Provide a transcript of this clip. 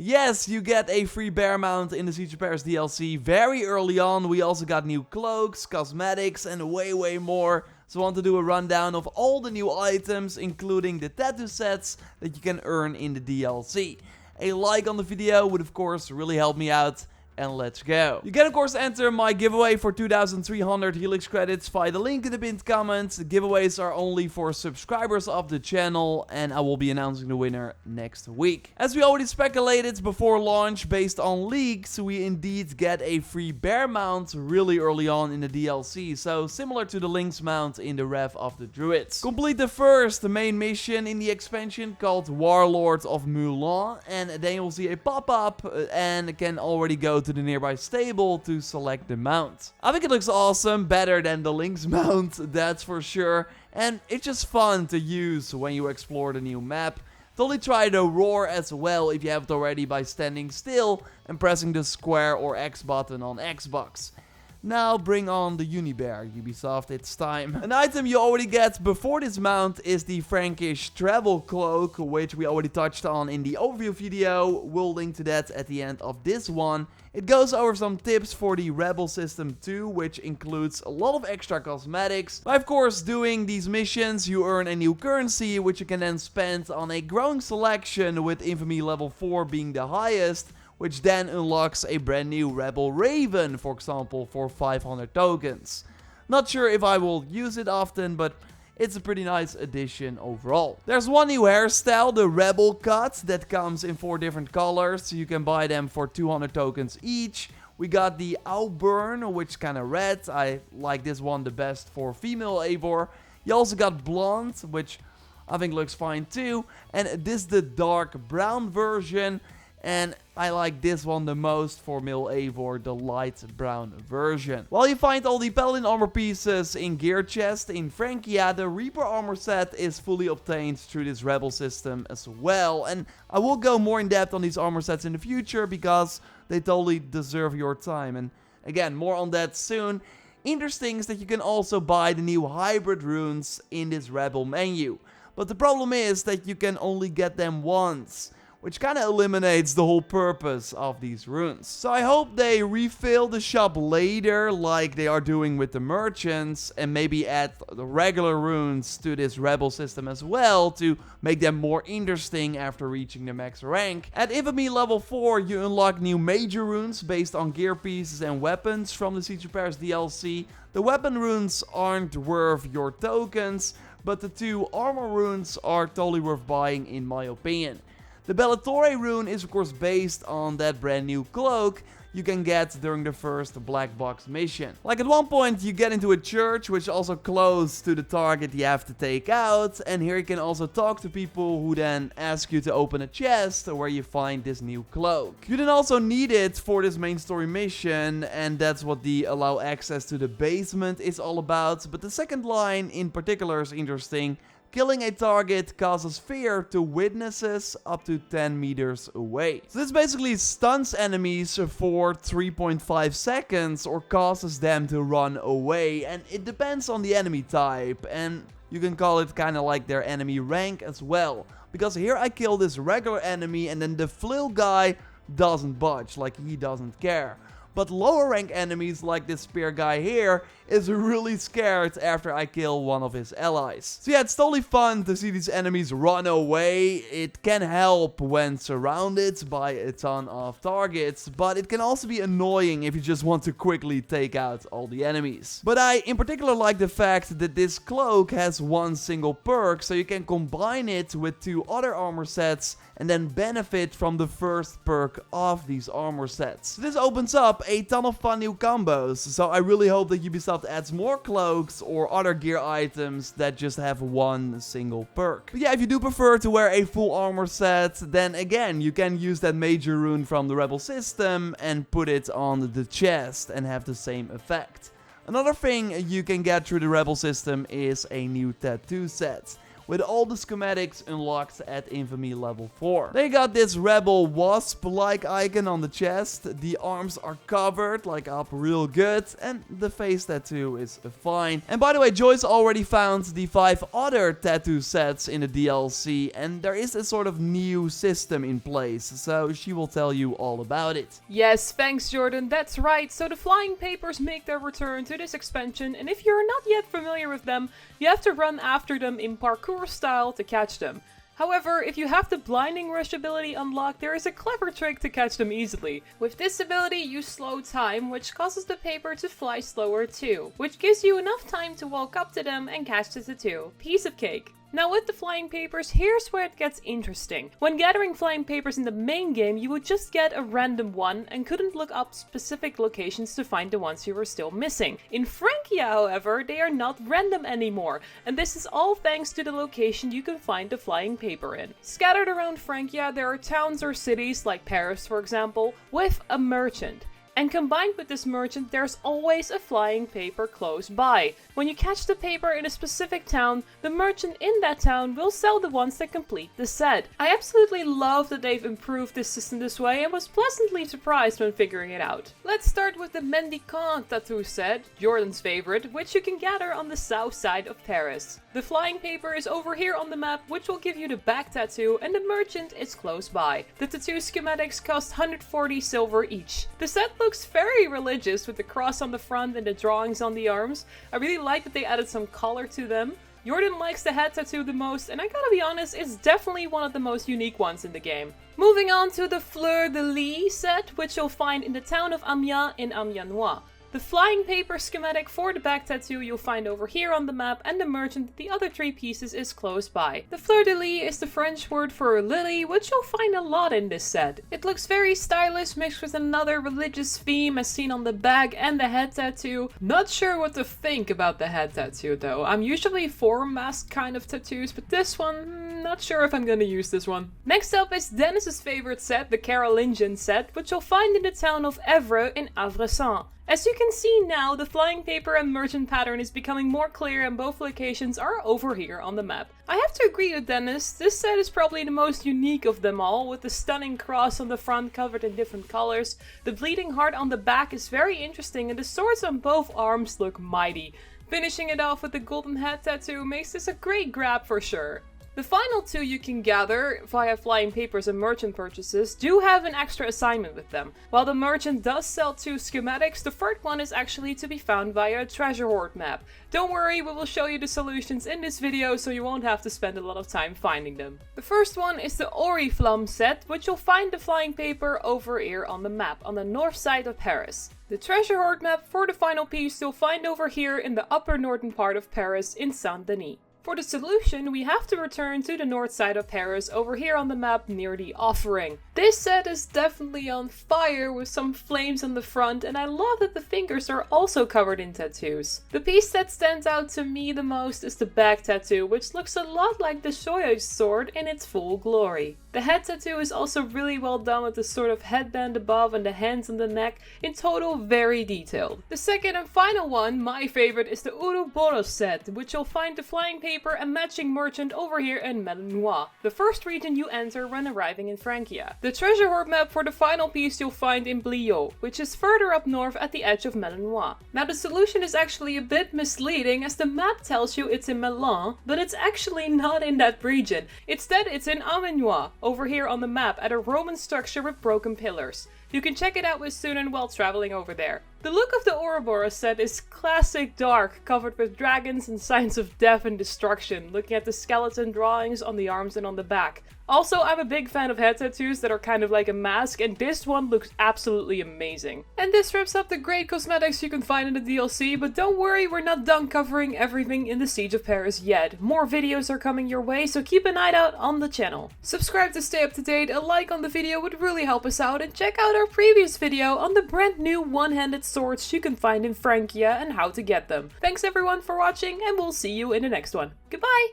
Yes, you get a free bear mount in the Siege of Paris DLC very early on. We also got new cloaks, cosmetics, and way more. So I want to do a rundown of all the new items, including the tattoo sets that you can earn in the DLC. A like on the video would of course really help me out. And let's go. You can of course enter my giveaway for 2,300 Helix credits via the link in the pinned comment. The giveaways are only for subscribers of the channel, and I will be announcing the winner next week. As we already speculated before launch, based on leaks, we indeed get a free bear mount really early on in the DLC, so similar to the Lynx mount in the Rev of the Druids. Complete the first main mission in the expansion called Warlord of Mulan, and then you'll see a pop-up and can already go to the nearby stable to select the mount. I think it looks awesome, better than the Lynx mount, that's for sure, and it's just fun to use when you explore the new map. Totally try the roar as well if you haven't already by standing still and pressing the square or X button on Xbox. Now bring on the Unibear, Ubisoft, it's time. An item you already get before this mount is the Frankish travel cloak, which we already touched on in the overview video. We'll link to that at the end of this one. It goes over some tips for the Rebel system too, which includes a lot of extra cosmetics. By of course doing these missions you earn a new currency, which you can then spend on a growing selection, with Infamy level 4 being the highest, which then unlocks a brand new Rebel Raven, for example, for 500 tokens. Not sure if I will use it often, but it's a pretty nice addition overall. There's one new hairstyle, the Rebel Cut, that comes in 4 different colors, so you can buy them for 200 tokens each. We got the Auburn, which kind of red. I like this one the best for female Eivor. You also got Blonde, which I think looks fine too. And this is the dark brown version. And I like this one the most for male Eivor, the light brown version. While you find all the Paladin armor pieces in gear chest in Frankia, the Reaper armor set is fully obtained through this Rebel system as well. And I will go more in depth on these armor sets in the future because they totally deserve your time. And again, more on that soon. Interesting is that you can also buy the new hybrid runes in this Rebel menu. But the problem is that you can only get them once, which kind of eliminates the whole purpose of these runes. So I hope they refill the shop later, like they are doing with the merchants, and maybe add the regular runes to this Rebel system as well, to make them more interesting after reaching the max rank. At Infamy level 4, you unlock new major runes based on gear pieces and weapons from the Siege of Paris DLC. The weapon runes aren't worth your tokens, but the 2 armor runes are totally worth buying in my opinion. The Bellatore rune is of course based on that brand new cloak you can get during the first black box mission. Like at one point you get into a church, which is also close to the target you have to take out, and here you can also talk to people who then ask you to open a chest where you find this new cloak. You then also need it for this main story mission, and that's what the allow access to the basement is all about. But the second line in particular is interesting. Killing a target causes fear to witnesses up to 10 meters away. So this basically stuns enemies for 3.5 seconds or causes them to run away. And it depends on the enemy type, and you can call it kind of like their enemy rank as well. Because here I kill this regular enemy and then the flail guy doesn't budge, like he doesn't care. But lower rank enemies like this spear guy here is really scared after I kill one of his allies. So yeah, it's totally fun to see these enemies run away. It can help when surrounded by a ton of targets, but it can also be annoying if you just want to quickly take out all the enemies. But I in particular like the fact that this cloak has one single perk, so you can combine it with 2 other armor sets and then benefit from the first perk of these armor sets. So this opens up a ton of fun new combos, so I really hope that Ubisoft adds more cloaks or other gear items that just have one single perk. But yeah, if you do prefer to wear a full armor set, then again, you can use that major rune from the Rebel system and put it on the chest and have the same effect. Another thing you can get through the Rebel system is a new tattoo set, with all the schematics unlocked at Infamy level 4. They got this rebel wasp-like icon on the chest, the arms are covered, like up real good, and the face tattoo is fine. And by the way, Joyce already found the 5 other tattoo sets in the DLC, and there is a sort of new system in place, so she will tell you all about it. Yes, thanks Jordan, that's right. So the flying papers make their return to this expansion, and if you're not yet familiar with them, you have to run after them in parkour style to catch them. However, if you have the Blinding Rush ability unlocked, there is a clever trick to catch them easily. With this ability, you slow time, which causes the paper to fly slower too, which gives you enough time to walk up to them and catch the tattoo. Piece of cake. Now with the flying papers, here's where it gets interesting. When gathering flying papers in the main game, you would just get a random one and couldn't look up specific locations to find the ones you were still missing. In Francia, however, they are not random anymore, and this is all thanks to the location you can find the flying paper in. Scattered around Francia, there are towns or cities, like Paris for example, with a merchant. And combined with this merchant, there's always a flying paper close by. When you catch the paper in a specific town, the merchant in that town will sell the ones that complete the set. I absolutely love that they've improved this system this way and was pleasantly surprised when figuring it out. Let's start with the Mendicant tattoo set, Jordan's favorite, which you can gather on the south side of Paris. The flying paper is over here on the map, which will give you the back tattoo, and the merchant is close by. The tattoo schematics cost 140 silver each. The set looks very religious with the cross on the front and the drawings on the arms. I really like that they added some color to them. Jordan likes the head tattoo the most, and I gotta be honest, it's definitely one of the most unique ones in the game. Moving on to the Fleur De Lis Set, which you'll find in the town of Amiens in Amiens. The flying paper schematic for the back tattoo you'll find over here on the map, and the merchant, the other 3 pieces, is close by. The Fleur de Lis is the French word for lily, which you'll find a lot in this set. It looks very stylish, mixed with another religious theme as seen on the back and the head tattoo. Not sure what to think about the head tattoo though. I'm usually for mask kind of tattoos, but this one, not sure if I'm gonna use this one. Next up is Dennis's favorite set, the Carolingian Set, which you'll find in the town of Evreux in Avressan. As you can see now, the flying paper and merchant pattern is becoming more clear and both locations are over here on the map. I have to agree with Dennis, this set is probably the most unique of them all, with the stunning cross on the front covered in different colors. The bleeding heart on the back is very interesting and the swords on both arms look mighty. Finishing it off with the golden head tattoo makes this a great grab for sure. The final 2 you can gather via flying papers and merchant purchases do have an extra assignment with them. While the merchant does sell 2 schematics, the third one is actually to be found via a treasure hoard map. Don't worry, we will show you the solutions in this video so you won't have to spend a lot of time finding them. The first one is the Ori Flum Set, which you'll find the flying paper over here on the map on the north side of Paris. The treasure hoard map for the final piece you'll find over here in the upper northern part of Paris in Saint-Denis. For the solution, we have to return to the north side of Paris over here on the map near the offering. This set is definitely on fire with some flames on the front, and I love that the fingers are also covered in tattoos. The piece that stands out to me the most is the back tattoo, which looks a lot like the Shoyo's sword in its full glory. The head tattoo is also really well done with the sort of headband above and the hands on the neck, in total very detailed. The second and final one, my favorite, is the Uroboro Set, which you'll find the flying paper and matching merchant over here in Malinois, the first region you enter when arriving in Francia. The treasure hoard map for the final piece you'll find in Bliot, which is further up north at the edge of Malinois. Now the solution is actually a bit misleading as the map tells you it's in Milan, but it's actually not in that region. Instead it's in Amiens, over here on the map at a Roman structure with broken pillars. You can check it out with Sunan while traveling over there. The look of the Uroboro set is classic dark, covered with dragons and signs of death and destruction, looking at the skeleton drawings on the arms and on the back. Also, I'm a big fan of head tattoos that are kind of like a mask, and this one looks absolutely amazing. And this wraps up the great cosmetics you can find in the DLC, but don't worry, we're not done covering everything in the Siege of Paris yet. More videos are coming your way, so keep an eye out on the channel. Subscribe to stay up to date, a like on the video would really help us out, and check out our previous video on the brand new one-handed swords you can find in Francia and how to get them. Thanks everyone for watching, and we'll see you in the next one. Goodbye!